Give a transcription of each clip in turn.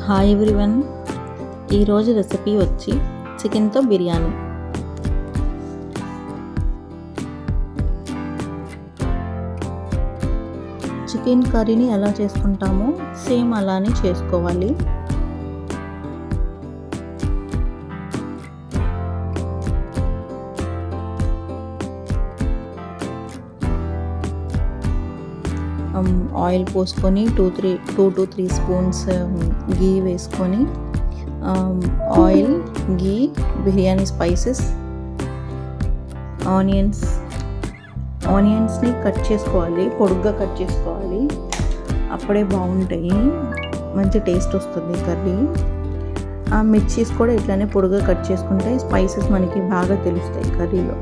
Hi everyone. ఈరోజు recipe వచ్చి చికెన్తో బిర్యానీ. చికెన్ కర్రీని ఎలా చేసుకుంటామో సేమ్ అలానే చేసుకోవాలి. ఆయిల్ పోసుకొని 2 to 3 స్పూన్స్ గీ వేసుకొని ఆయిల్, గీ, బిర్యానీ స్పైసెస్, ఆనియన్స్ని కట్ చేసుకోవాలి, పొడుగ్గా కట్ చేసుకోవాలి. అప్పుడే బాగుంటాయి, మంచి టేస్ట్ వస్తుంది కర్రీ. మిర్చీస్ కూడా ఇట్లానే పొడుగ్గా కట్ చేసుకుంటే స్పైసెస్ మనకి బాగా తెలుస్తాయి కర్రీలో.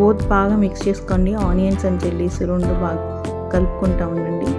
బోత్ బాగా మిక్స్ చేసుకోండి. ఆనియన్స్ అండ్ చిల్లీస్ రెండు బాగా కలుపుకుంటూ ఉండండి.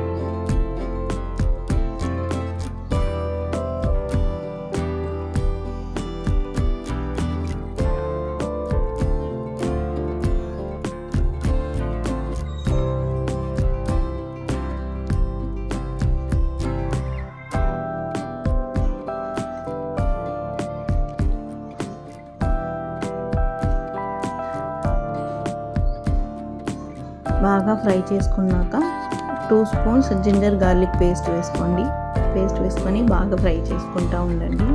బాగా ఫ్రై చేసుకున్నాక 2 స్పూన్స్ జింజర్ గార్లిక్ పేస్ట్ వేసుకోండి. పేస్ట్ వేసుకొని బాగా ఫ్రై చేసుకుంటూ ఉండండి.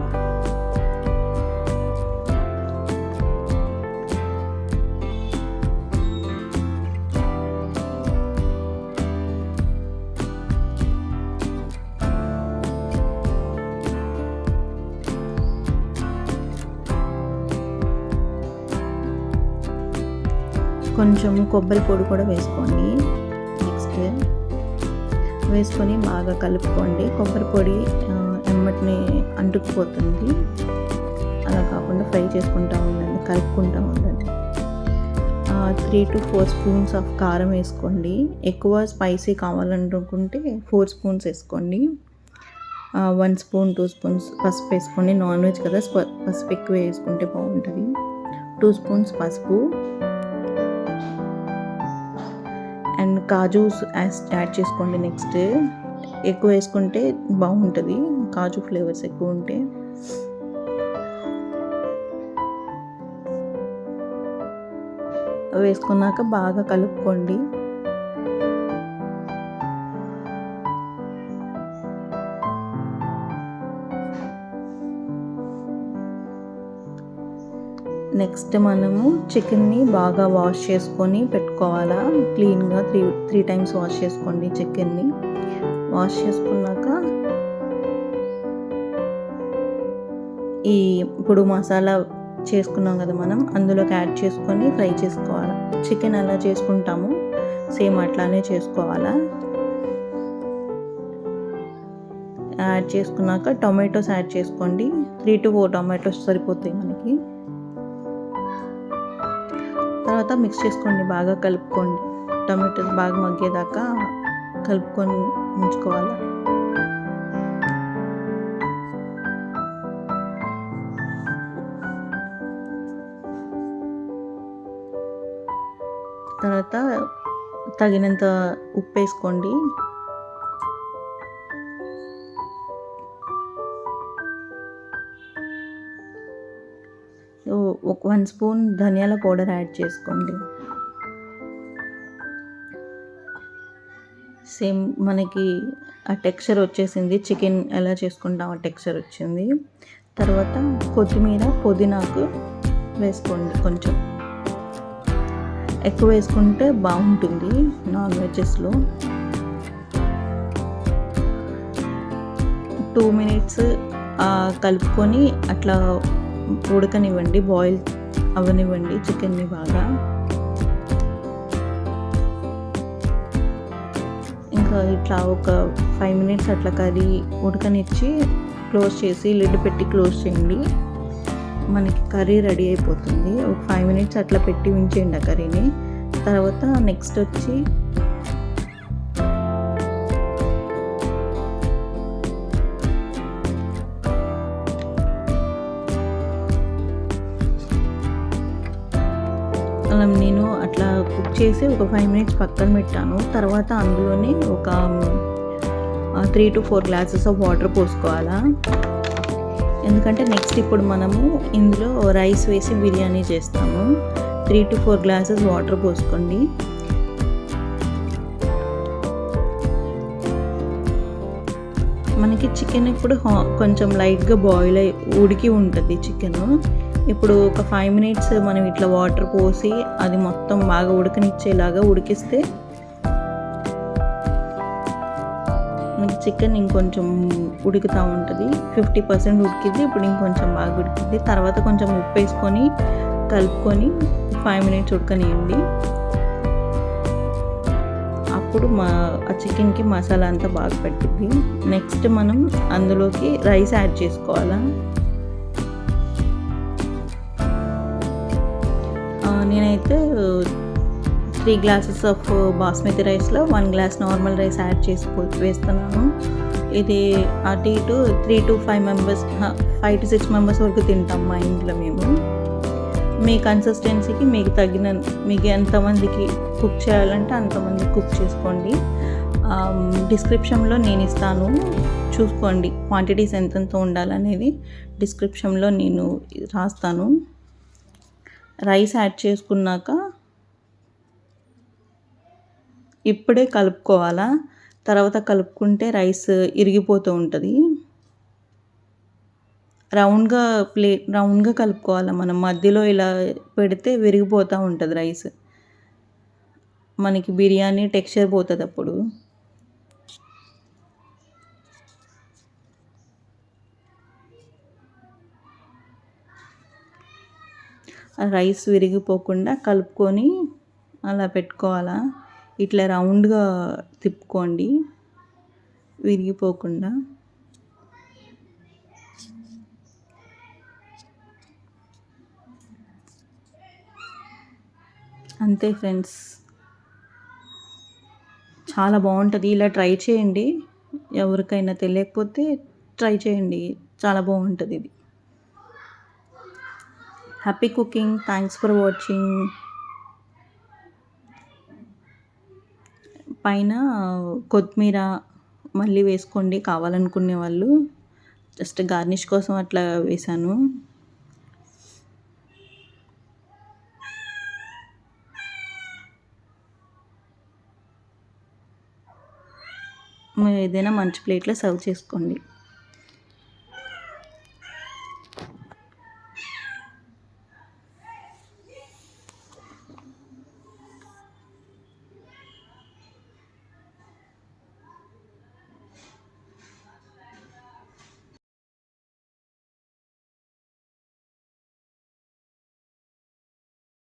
కొంచెం కొబ్బరి పొడి కూడా వేసుకోండి. నెక్స్ట్ వేసుకొని బాగా కలుపుకోండి. కొబ్బరి పొడి ఎమ్మటిని అంటుకుపోతుంది, అలా కాకుండా ఫ్రై చేసుకుంటూ ఉండండి, కలుపుకుంటూ ఉండండి. 3 to 4 స్పూన్స్ ఆఫ్ కారం వేసుకోండి. ఎక్కువ స్పైసీ కావాలనుకుంటే 4 స్పూన్స్ వేసుకోండి. 1 స్పూన్ 2 స్పూన్స్ పసుపు వేసుకోండి. నాన్ వెజ్ కదా, పసుపు ఎక్కువ వేసుకుంటే బాగుంటుంది. 2 స్పూన్స్ పసుపు అండ్ కాజూస్ యాడ్ చేసుకోండి. నెక్స్ట్ ఎక్కువ వేసుకుంటే బాగుంటుంది, కాజు ఫ్లేవర్స్ ఎక్కువ ఉంటే. వేసుకున్నాక బాగా కలుపుకోండి. నెక్స్ట్ మనము చికెన్ని బాగా వాష్ చేసుకొని పెట్టుకోవాలా. క్లీన్గా 3 టైమ్స్ వాష్ చేసుకోండి. చికెన్ని వాష్ చేసుకున్నాక ఇప్పుడు మసాలా చేసుకున్నాం కదా మనం, అందులోకి యాడ్ చేసుకొని ఫ్రై చేసుకోవాలి. చికెన్ ఎలా చేసుకుంటామో సేమ్ అట్లానే చేసుకోవాలా. యాడ్ చేసుకున్నాక టొమాటోస్ యాడ్ చేసుకోండి. 3 to 4 టొమాటోస్ సరిపోతాయి మనకి. తర్వాత మిక్స్ చేసుకోండి, బాగా కలుపుకోండి. టమాటోస్ బాగా మగ్గేదాకా కలుపుకొని ఉంచుకోవాలి. తర్వాత తగినంత ఉప్పు వేసుకోండి. ఒక 1 స్పూన్ ధనియాల పౌడర్ యాడ్ చేసుకోండి. సేమ్ మనకి ఆ టెక్స్చర్ వచ్చేసింది. చికెన్ ఎలా చేసుకుంటాం ఆ టెక్స్చర్ వచ్చింది. తర్వాత కొత్తిమీర, పుదీనాకు వేసుకోండి. కొంచెం ఎక్కువ వేసుకుంటే బాగుంటుంది నాన్ వెజెస్లో. 2 minutes కలుపుకొని అట్లా ఉడకనివ్వండి, బాయిల్ అవ్వనివ్వండి చికెన్ని బాగా. ఇంకా ఇట్లా ఒక 5 minutes అట్లా కర్రీ ఉడకనిచ్చి క్లోజ్ చేసి లిడ్ పెట్టి క్లోజ్ చేయండి. మనకి కర్రీ రెడీ అయిపోతుంది. ఒక 5 minutes అట్లా పెట్టి ఉంచేయండి ఆ కర్రీని. తర్వాత నెక్స్ట్ వచ్చి నేను అట్లా కుక్ చేసి ఒక 5 minutes పక్కన పెట్టాను. తర్వాత అందులోనే ఒక 3 to 4 గ్లాసెస్ ఆఫ్ వాటర్ పోసుకోవాలా. ఎందుకంటే నెక్స్ట్ ఇప్పుడు మనము ఇందులో రైస్ వేసి బిర్యానీ చేస్తాము. 3 to 4 గ్లాసెస్ వాటర్ పోసుకోండి. మనకి చికెన్ ఇప్పుడు కొంచెం లైట్గా బాయిల్ అయ్యి ఉడికి ఉంటుంది చికెను. ఇప్పుడు ఒక 5 minutes మనం ఇట్లా వాటర్ పోసి అది మొత్తం బాగా ఉడకనిచ్చేలాగా ఉడికిస్తే మనకి చికెన్ ఇంకొంచెం ఉడుకుతూ ఉంటుంది. 50% ఉడికిద్ది. ఇప్పుడు ఇంకొంచెం బాగా ఉడికిద్ది. తర్వాత కొంచెం ఉప్పు వేసుకొని కలుపుకొని 5 minutes ఉడకనియండి. అప్పుడు ఆ చికెన్కి మసాలా అంతా బాగా పట్టింది. నెక్స్ట్ మనం అందులోకి రైస్ యాడ్ చేసుకోవాలా. నేనైతే 3 glasses ఆఫ్ బాస్మతి రైస్లో 1 glass నార్మల్ రైస్ యాడ్ చేసి వేస్తున్నాను. ఇది అటు ఇటు 3 to 5 members 5 to 6 members వరకు తింటాం మా ఇంట్లో మేము. మీ కన్సిస్టెన్సీకి మీకు ఎంతమందికి కుక్ చేయాలంటే అంతమంది కుక్ చేసుకోండి. డిస్క్రిప్షన్లో నేను ఇస్తాను, చూసుకోండి క్వాంటిటీస్ ఎంతెంత ఉండాలనేది డిస్క్రిప్షన్లో నేను రాస్తాను. రైస్ యాడ్ చేసుకున్నాక ఇప్పుడే కలుపుకోవాలా. తర్వాత కలుపుకుంటే రైస్ ఇరిగిపోతూ ఉంటుంది. రౌండ్గా కలుపుకోవాలి. మనం మధ్యలో ఇలా పెడితే విరిగిపోతూ ఉంటుంది రైస్. మనకి బిర్యానీ టెక్స్చర్ పోతుంది అప్పుడు. రైస్ విరిగిపోకుండా కలుపుకొని అలా పెట్టుకోవాలా. ఇట్లా రౌండ్గా తిప్పుకోండి విరిగిపోకుండా. అంతే ఫ్రెండ్స్, చాలా బాగుంటుంది. ఇలా ట్రై చేయండి. ఎవరికైనా తెలియకపోతే ట్రై చేయండి, చాలా బాగుంటుంది ఇది. Happy cooking. Thanks for watching. పైన కొత్తిమీర మళ్ళీ వేసుకోండి కావాలనుకునే వాళ్ళు. జస్ట్ గార్నిష్ కోసం అట్లా వేసాను. ఏదైనా మంచి ప్లేట్లో సర్వ్ చేసుకోండి.